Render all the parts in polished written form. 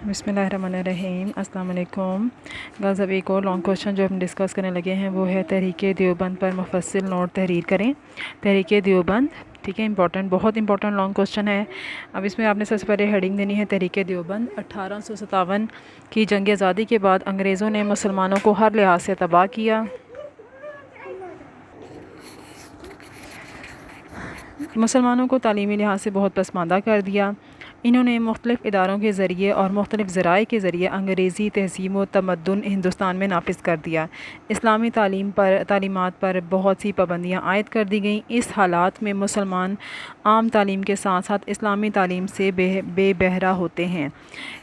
बिस्मिल्लाहिर्रहमानिर्रहीम। अस्सलाम वालेकुम गाइस। अब एक और लॉन्ग क्वेश्चन जो हम डिस्कस करने लगे हैं वो है तहरीक देवबंद पर मुफस्सिल नोट तहरीर करें। तहरीक देवबंद, ठीक है, इंपॉर्टेंट, बहुत इंपॉर्टेंट लॉन्ग क्वेश्चन है। अब इसमें आपने सबसे पहले हेडिंग देनी है तहरीक देवबंद। 1857 की जंग आज़ादी के बाद अंग्रेज़ों ने मुसलमानों को हर लिहाज से तबाह किया। मुसलमानों को तालीमी लिहाज से बहुत पसमानदा कर दिया। इन्होंने मुख्तलिफ़ इदारों के ज़रिए और मुख्तलिफ़ ज़राए के ज़रिए अंग्रेज़ी तहज़ीब व तमद्दुन हिंदुस्तान में नाफिज कर दिया। इस्लामी तालीमात पर बहुत सी पाबंदियाँ आयद कर दी गईं। इस हालात में मुसलमान आम तालीम के साथ साथ इस्लामी तालीम से बेबहरा होते हैं।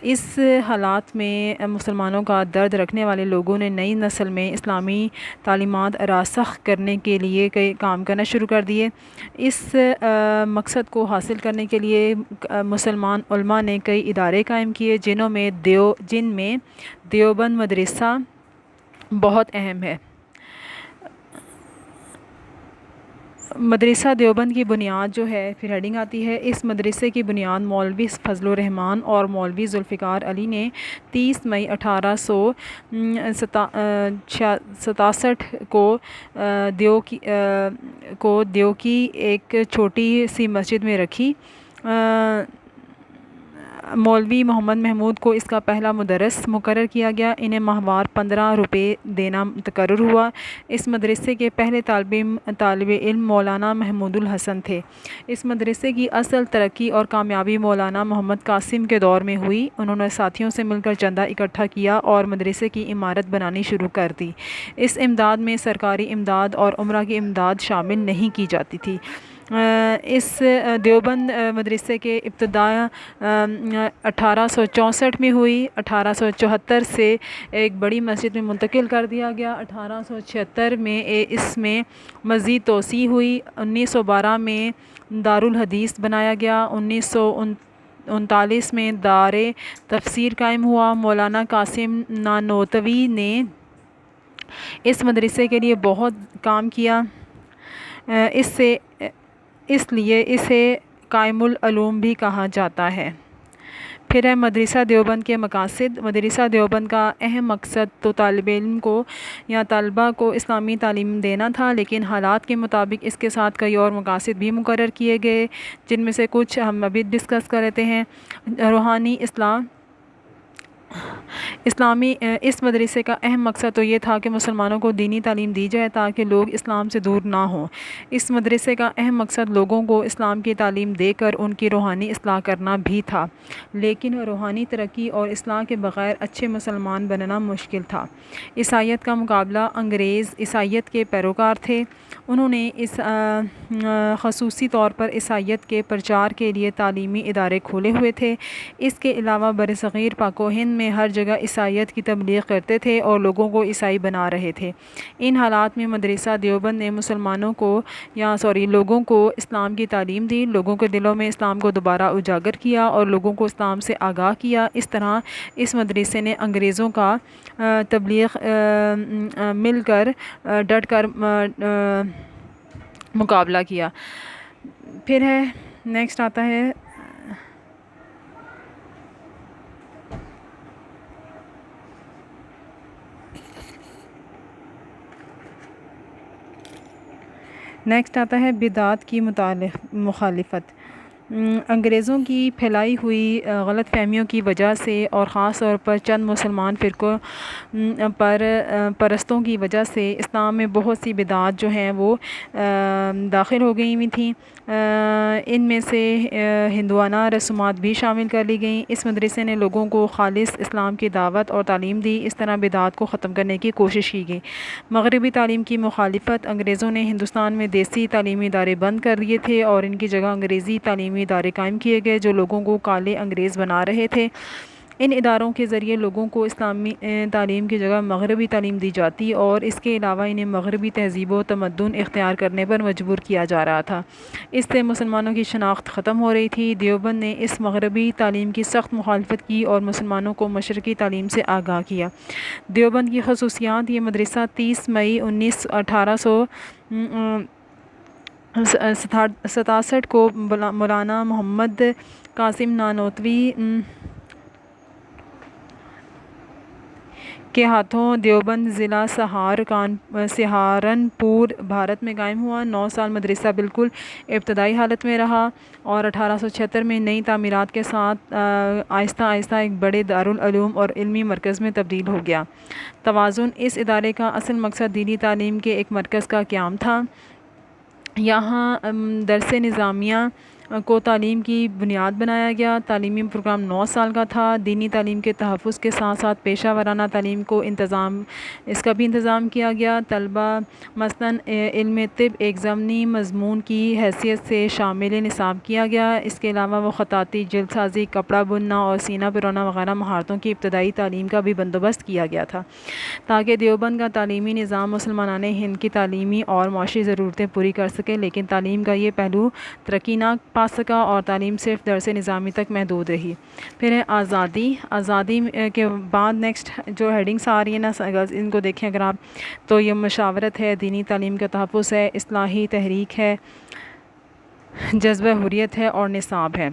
इस हालात में मुसलमानों का दर्द रखने वाले लोगों ने नई नस्ल में इस्लामी तालीमात रासख़ करने के लिए कई काम करना शुरू कर दिए। इस मकसद को हासिल करने के लिए मुसलमान उलमा ने कई इदारे कायम किए जिनमें देवबंद मदरसा बहुत अहम है। मदरसा देवबंद की बुनियाद जो है, फिर हेडिंग आती है, इस मदरसे की बुनियाद मौलवी फजल रहमान और मौलवी जुल्फ़िकार अली ने 30 मई 1867 को देव की एक छोटी सी मस्जिद में रखी। मौलवी मोहम्मद महमूद को इसका पहला मुदर्रिस मुकर्रर किया गया। इन्हें माहवार 15 रुपये देना तकर्रुर हुआ। इस मदरसे के पहले तालिब इल्म मौलाना महमूदुल हसन थे। इस मदरसे की असल तरक्की और कामयाबी मौलाना मोहम्मद कासिम के दौर में हुई। उन्होंने साथियों से मिलकर चंदा इकट्ठा किया और मदरसे की इमारत बनानी शुरू कर दी। इस इमदाद में सरकारी इमदाद और उमरा की इमदाद शामिल नहीं की जाती थी। इस देवबंद मदरसे के इब्तिदा 1864 में हुई। 1874 से एक बड़ी मस्जिद में मुंतकिल कर दिया गया। 1876 में इसमें मज़ीद तोसी हुई। 1912 में दारुल हदीस बनाया गया। 1939 में दारे तफसीर कायम हुआ। मौलाना कासिम नानोतवी ने इस मदरसे के लिए बहुत काम किया। इसलिए इसे कायमुल उलूम भी कहा जाता है। फिर है मदरसा देवबंद के मकासद। मदरसा देवबंद का अहम मकसद तो तालिब इल्म को या तलबा को इस्लामी तालीम देना था, लेकिन हालात के मुताबिक इसके साथ कई और मकासद भी मुकर्रर किए गए, जिनमें से कुछ हम अभी डिस्कस कर लेते हैं। रूहानी इस मदरसे का अहम मकसद तो ये था कि मुसलमानों को दीनी तालीम दी जाए ताकि लोग इस्लाम से दूर ना हों। इस मदरसे का अहम मकसद लोगों को इस्लाम की तालीम देकर उनकी रूहानी इस्लाह करना भी था, लेकिन रूहानी तरक्की और इस्लाह के बग़ैर अच्छे मुसलमान बनना मुश्किल था। ईसाईयत का मुकाबला अंग्रेज़ ईसाईयत के पैरोकार थे। उन्होंने ख़ुसूसी तौर पर ईसाईयत के प्रचार के लिए तालीमी इदारे खोले हुए थे। इसके अलावा बरसग़ीर पाक व हिंद में हर जगह ईसाईयत की तबलीग करते थे और लोगों को ईसाई बना रहे थे। इन हालात में मदरसा देवबंद ने लोगों को इस्लाम की तालीम दी, लोगों के दिलों में इस्लाम को दोबारा उजागर किया और लोगों को इस्लाम से आगाह किया। इस तरह इस मदरसे ने अंग्रेज़ों का तबलीग मिलकर डट कर मुकाबला किया। फिर है नेक्स्ट आता है बिदात की मुखालिफत। अंग्रेज़ों की फैलाई हुई गलत फ़हमियों की वजह से और ख़ास तौर पर चंद मुसलमान फ़िरक़ों परस्तों की वजह से इस्लाम में बहुत सी बिदात जो हैं वो दाखिल हो गई हुई थी। इनमें से हिंदुआना रस्मात भी शामिल कर ली गई। इस मदरसे ने लोगों को खालिस इस्लाम की दावत और तालीम दी। इस तरह बिदात को ख़त्म करने की कोशिश की गई। मग़रिबी तालीम की मुखालिफत। अंग्रेज़ों ने हिंदुस्तान में देसी तालीमी इदारे बंद कर दिए थे और इनकी जगह अंग्रेज़ी तालीमी इदारे कायम किए गए जो लोगों को काले अंग्रेज़ बना रहे थे। इन इदारों के ज़रिए लोगों को इस्लामी तालीम की जगह मग़रिबी तालीम दी जाती और इसके अलावा इन्हें मग़रिबी तहज़ीब व तमद्दुन इख्तियार करने पर मजबूर किया जा रहा था। इससे मुसलमानों की शनाख्त ख़त्म हो रही थी। देवबंद ने इस मग़रिबी तालीम की सख्त मुखालफत की और मुसलमानों को मशरक़ी तालीम से आगाह किया। देवबंद की ख़ुसूसियात। ये मदरसा 30 मई 1867 को मौलाना मोहम्मद कासिम नानोतवी کے ہاتھوں دیوبند ضلع سہارنپور بھارت میں قائم ہوا۔ 9 سال مدرسہ بالکل ابتدائی حالت میں رہا اور 1876 میں نئی تعمیرات کے ساتھ آہستہ آہستہ ایک بڑے دارالعلوم اور علمی مرکز میں تبدیل ہو گیا۔ توازن: اس ادارے کا اصل مقصد دینی تعلیم کے ایک مرکز کا قیام تھا۔ یہاں درس نظامیہ کو تعلیم کی بنیاد بنایا گیا۔ تعلیمی پروگرام 9 سال کا تھا۔ دینی تعلیم کے تحفظ کے ساتھ ساتھ پیشہ ورانہ تعلیم اس کا بھی انتظام کیا گیا۔ طلبہ مثلاً علم طب ایک ضمنی مضمون کی حیثیت سے شامل نصاب کیا گیا۔ اس کے علاوہ وہ خطاطی، جلد سازی، کپڑا بننا اور سینہ پرونا وغیرہ مہارتوں کی ابتدائی تعلیم کا بھی بندوبست کیا گیا تھا تاکہ دیوبند کا تعلیمی نظام مسلمانان ہند کی تعلیمی اور معاشی ضرورتیں پوری کر سکے، لیکن تعلیم کا یہ پہلو ترقی نہ پا سکا اور تعلیم صرف درس نظامی تک محدود رہی۔ پھر ہے آزادی۔ آزادی کے بعد نیکسٹ جو ہیڈنگس آ رہی ہیں نا، ان کو دیکھیں اگر آپ، تو یہ مشاورت ہے، دینی تعلیم کا تحفظ ہے، اصلاحی تحریک ہے، جذبہ حریت ہے اور نصاب ہے۔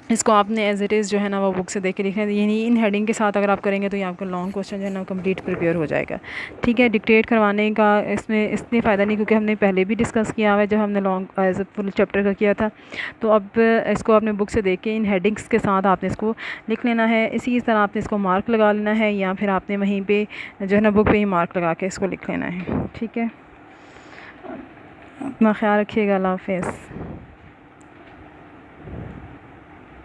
اس کو آپ نے ایز اٹ از جو ہے نا وہ بک سے دیکھ کے لکھنا ہے، یعنی ان ہیڈنگ کے ساتھ اگر آپ کریں گے تو یہ آپ کا لانگ کوسچن جو ہے نا کمپلیٹ پریپیئر ہو جائے گا۔ ٹھیک ہے، ڈکٹیٹ کروانے کا اس میں اس لیے فائدہ نہیں کیونکہ ہم نے پہلے بھی ڈسکس کیا ہوا ہے جب ہم نے long as a full chapter کا کیا تھا، تو اب اس کو آپ نے بک سے دیکھ کے ان ہیڈنگس کے ساتھ آپ نے اس کو لکھ لینا ہے۔ اسی طرح آپ نے اس کو مارک لگا لینا ہے یا پھر آپ نے وہیں پہ جو ہے نا بک پہ ہی مارک لگا کے اس کو لکھ لینا ہے۔ ٹھیک ہے، اپنا خیال رکھیے گا، اللہ حافظ۔